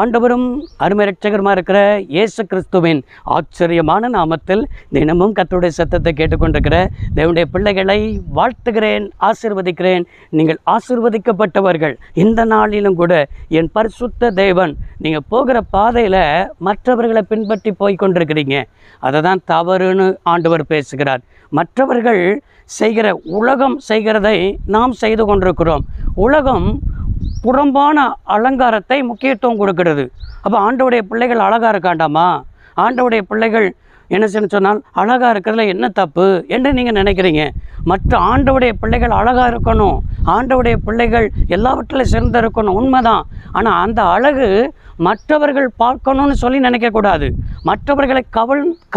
ஆண்டவரும் அருமை இரட்சகருமாக இருக்கிற இயேசு கிறிஸ்துவின் ஆச்சரியமான நாமத்தில் தினமும் கர்த்தருடைய சத்தத்தை கேட்டுக்கொண்டிருக்கிற தேவனுடைய பிள்ளைகளை வாழ்த்துகிறேன், ஆசீர்வதிக்கிறேன். நீங்கள் ஆசீர்வதிக்கப்பட்டவர்கள். இந்த நாளிலும் கூட என் பரிசுத்த தேவன், நீங்கள் போகிற பாதையில் மற்றவர்களை பின்பற்றி போய் கொண்டிருக்கிறீங்க. அதை தான் தவறுன்னு ஆண்டவர் பேசுகிறார். மற்றவர்கள் செய்கிற உலகம் செய்கிறதை நாம் செய்து கொண்டிருக்கிறோம். உலகம் புறம்பான அலங்காரத்தை முக்கியத்துவம் கொடுக்கிறது. அப்போ ஆண்டவருடைய பிள்ளைகள் அழகாக இருக்காண்டாமா? ஆண்டவருடைய பிள்ளைகள் என்ன செய்ய சொன்னால் அழகாக இருக்கிறதுல என்ன தப்பு என்று நீங்கள் நினைக்கிறீங்க. மற்ற ஆண்டவருடைய பிள்ளைகள் அழகாக இருக்கணும், ஆண்டவருடைய பிள்ளைகள் எல்லாவற்றிலும் சிறந்து இருக்கணும், உண்மைதான். ஆனால் அந்த அழகு மற்றவர்கள் பார்க்கணும்னு சொல்லி நினைக்கக்கூடாது. மற்றவர்களை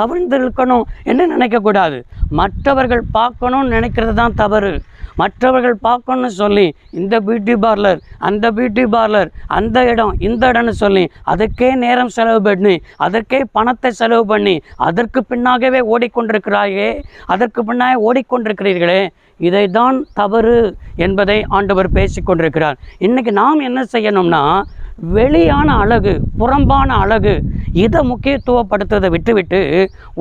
கவிழ்ந்து இருக்கணும் என்று நினைக்கக்கூடாது. மற்றவர்கள் பார்க்கணும்னு நினைக்கிறது தான் தவறு. மற்றவர்கள் பார்க்கணும்னு சொல்லி இந்த பியூட்டி பார்லர், அந்த பியூட்டி பார்லர், அந்த இடம், இந்த இடம்னு சொல்லி அதுக்கே நேரம் செலவு பண்ணி, அதற்கே பணத்தை செலவு பண்ணி அதற்கு பின்னாகவே ஓடிக்கொண்டிருக்கிறாயே, அதற்கு பின்னாக ஓடிக்கொண்டிருக்கிறீர்களே, இதை தான் தவறு என்பதை ஆண்டவர் பேசி கொண்டிருக்கிறார். இன்றைக்கி நாம் என்ன செய்யணும்னா, வெளியான அழகு, புறம்பான அழகு, இதை முக்கியத்துவப்படுத்துறதை விட்டுவிட்டு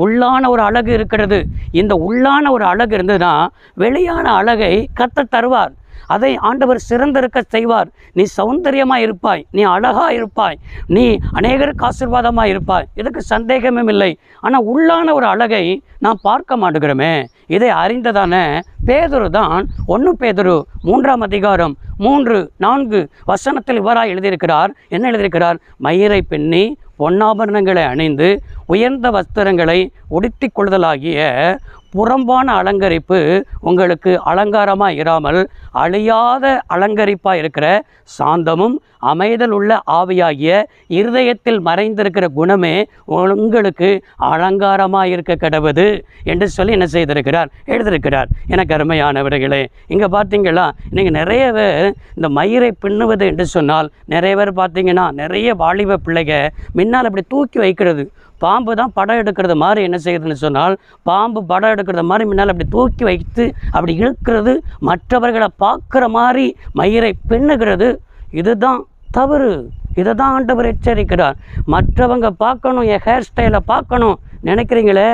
உள்ளான ஒரு அழகு இருக்கிறது. இந்த உள்ளான ஒரு அழகு இருந்ததுன்னா வெளியான அழகை கர்த்தர் தருவார். அதை ஆண்டவர் சிறந்திருக்க செய்வார். நீ சௌந்தரியமாக இருப்பாய், நீ அழகாக இருப்பாய், நீ அநேகருக்கு ஆசீர்வாதமாக இருப்பாய், இதுக்கு சந்தேகமும் இல்லை. ஆனால் உள்ளான ஒரு அழகை நாம் பார்க்க மாட்டேங்கிறோமே. இதை அறிந்ததான பேதுரு தான் 1 பேதுரு 3ஆம் அதிகாரம் 3-4 வசனத்தில் இவராக எழுதியிருக்கிறார். என்ன எழுதியிருக்கிறார்? மயிரை பின்னி பொன்னாபரணங்களை அணிந்து உயர்ந்த வஸ்திரங்களை உடுத்தி கொள்ளுதலாகிய புறம்பான அலங்கரிப்பு உங்களுக்கு அலங்காரமாக இராமல் அழியாத அலங்கரிப்பாக இருக்கிற சாந்தமும் அமைதல் உள்ள ஆவியாகிய இருதயத்தில் மறைந்திருக்கிற குணமே உங்களுக்கு அலங்காரமாக இருக்க கடவுது என்று சொல்லி என்ன செய்திருக்கிறார், எழுதியிருக்கிறார். எனக்கு அருமையானவர்களே, இங்கே பார்த்தீங்களா, இன்றைக்கி நிறைய பேர் இந்த மயிரை பின்னுவது என்று சொன்னால், நிறைய பேர் பார்த்தீங்கன்னா நிறைய வாலிப பிள்ளைங்க முன்னால் அப்படி தூக்கி வைக்கிறது. பாம்பு தான் படம் எடுக்கிறது மாதிரி என்ன செய்யுதுன்னு சொன்னால், பாம்பு படம் எடுக்கிறது மாதிரி முன்னால் அப்படி தூக்கி வைத்து அப்படி இழுக்கிறது, மற்றவர்களை பார்க்குற மாதிரி மயிரை பின்னுகிறது. இதுதான் தவறு. இதை தான் ஆண்டவர் எச்சரிக்கிறார். மற்றவங்க பார்க்கணும், என் ஹேர் ஸ்டைலை பார்க்கணும் நினைக்கிறீங்களே,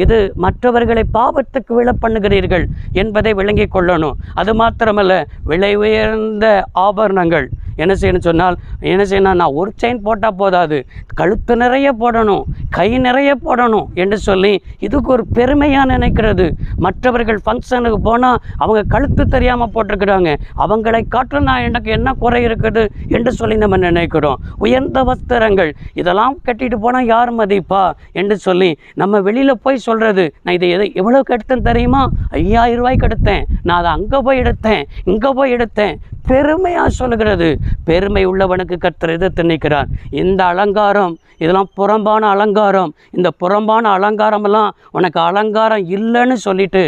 இது மற்றவர்களை பாவத்துக்கு விழ பண்ணுகிறீர்கள் என்பதை விளங்கி கொள்ளணும். அது மாத்திரமல்ல, விலை உயர்ந்த ஆபரணங்கள் என்ன செய்யணும் சொன்னால், என்ன செய்யணும், நான் ஒரு செயின் போட்டால் போதாது, கழுத்து நிறைய போடணும், கை நிறைய போடணும் என்று சொல்லி இதுக்கு ஒரு பெருமையாக நினைக்கிறது. மற்றவர்கள் ஃபங்க்ஷனுக்கு போனால் அவங்க கழுத்து தெரியாமல் போட்டிருக்கிறாங்க, அவங்களை காட்டிலும் நான் எனக்கு என்ன குறை இருக்குது என்று சொல்லி நம்ம நினைக்கிறோம். உயர்ந்த வஸ்திரங்கள் இதெல்லாம் கட்டிட்டு போனால் யார் மதிப்பா என்று சொல்லி நம்ம வெளியில் போய் சொல்கிறது. நான் இதை எவ்வளோக்கு எடுத்தேன் தெரியுமா? 5000 ரூபாய்க்கு எடுத்தேன், நான் அதை அங்கே போய் எடுத்தேன், இங்கே போய் எடுத்தேன், பெருமையாக சொல்லுகிறது. பெருமை உள்ளவனுக்கு கர்த்தர் எதிர்த்து நிற்கிறார். இந்த அலங்காரம் இதெல்லாம் புறம்பான அலங்காரம். இந்த புறம்பான அலங்காரமெல்லாம் உனக்கு அலங்காரம் இல்லைன்னு சொல்லிட்டு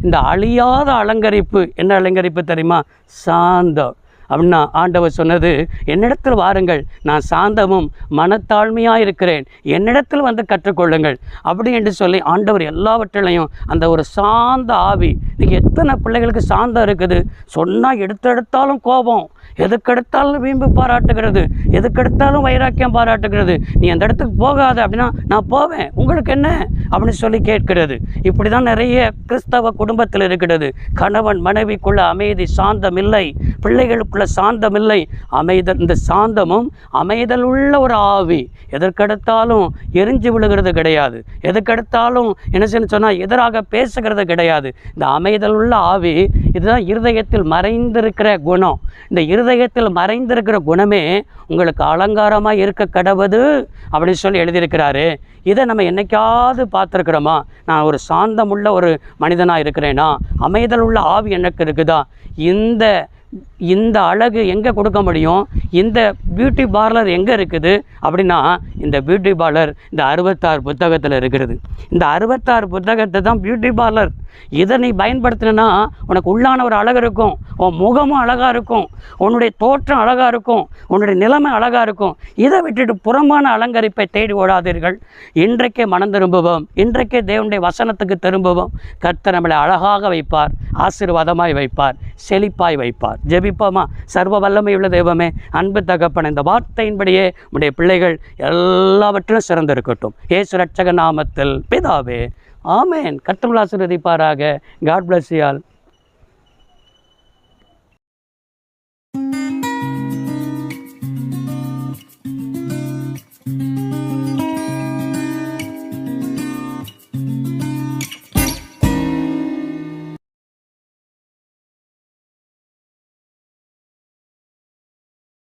இந்த அழியாத அலங்கரிப்பு, என்ன அலங்கரிப்பு தெரியுமா? சாந்தம். அப்படின்னா ஆண்டவர் சொன்னது, என்னிடத்தில் வாருங்கள், நான் சாந்தமும் மனத்தாழ்மையாக இருக்கிறேன், என்னிடத்தில் வந்து கற்றுக்கொள்ளுங்கள் அப்படி என்று சொல்லி ஆண்டவர் எல்லாவற்றிலையும் அந்த ஒரு சாந்த ஆவி. இன்றைக்கி எத்தனை பிள்ளைகளுக்கு சாந்தம் இருக்குது? சொன்னால் எடுத்தாலும் கோபம், எதுக்கெடுத்தாலும் வீம்பு பாராட்டுகிறது, எதுக்கெடுத்தாலும் வைராக்கியம் பாராட்டுகிறது. நீ அந்த இடத்துக்கு போகாத அப்படின்னா நான் போவேன், உங்களுக்கு என்ன அப்படின்னு சொல்லி கேட்கிறது. இப்படி தான் நிறைய கிறிஸ்தவ குடும்பத்தில் இருக்கிறது. கணவன் மனைவிக்குள்ள அமைதி, சாந்தம் இல்லை, பிள்ளைகளுக்குள்ள சாந்தம் இல்லை. அமைதல், இந்த சாந்தமும் அமைதல் உள்ள ஒரு ஆவி எதற்கெடுத்தாலும் எரிஞ்சு விழுகிறது கிடையாது, எதுக்கெடுத்தாலும் என்ன செய்ய சொன்னால் எதிராக பேசுகிறது கிடையாது. இந்த அமைதல் உள்ள ஆவி, இதுதான் இருதயத்தில் மறைந்திருக்கிற குணம். இந்த இருதயத்தில் மறைந்திருக்கிற குணமே உங்களுக்கு அலங்காரமாக இருக்க கடவுது அப்படின்னு சொல்லி எழுதியிருக்கிறாரு. இதை நம்ம என்னைக்காவது பார்த்துருக்குறோமா? நான் ஒரு சாந்தமுள்ள ஒரு மனிதனாக இருக்கிறேனா? அமைதல் உள்ள ஆவி எனக்கு இருக்குதா? இந்த அழகு எங்கே கொடுக்க முடியும்? இந்த பியூட்டி பார்லர் எங்கே இருக்குது அப்படின்னா, இந்த பியூட்டி பார்லர் இந்த 66 புத்தகத்தில் இருக்கிறது. இந்த 66 புத்தகத்தை தான் பியூட்டி பார்லர். இதை நீ பயன்படுத்தினா உனக்கு உள்ளான ஒரு அழகு இருக்கும், உன் முகமும் அழகாக இருக்கும், உன்னுடைய தோற்றம் அழகாக இருக்கும், உன்னுடைய நிலைமை அழகாக இருக்கும். இதை விட்டுட்டு புறம்பான அலங்கரிப்பை தேடி ஓடாதீர்கள். இன்றைக்கே மனம் திரும்புவோம், இன்றைக்கே தேவனுடைய வசனத்துக்கு திரும்புவோம். கர்த்தர் நம்மளை அழகாக வைப்பார், ஆசீர்வாதமாய் வைப்பார், செழிப்பாய் வைப்பார். ஜெபிப்போமா? சர்வ வல்லமையுள்ள தெய்வமே, அன்பு தகப்பன், இந்த வார்த்தையின்படியே உடைய பிள்ளைகள் எல்லாவற்றிலும் சிறந்திருக்கட்டும். இயேசு ரட்சக நாமத்தில் பிதாவே, ஆமேன். கர்த்தர் ஆசீர்வதிப்பாராக. God bless you all.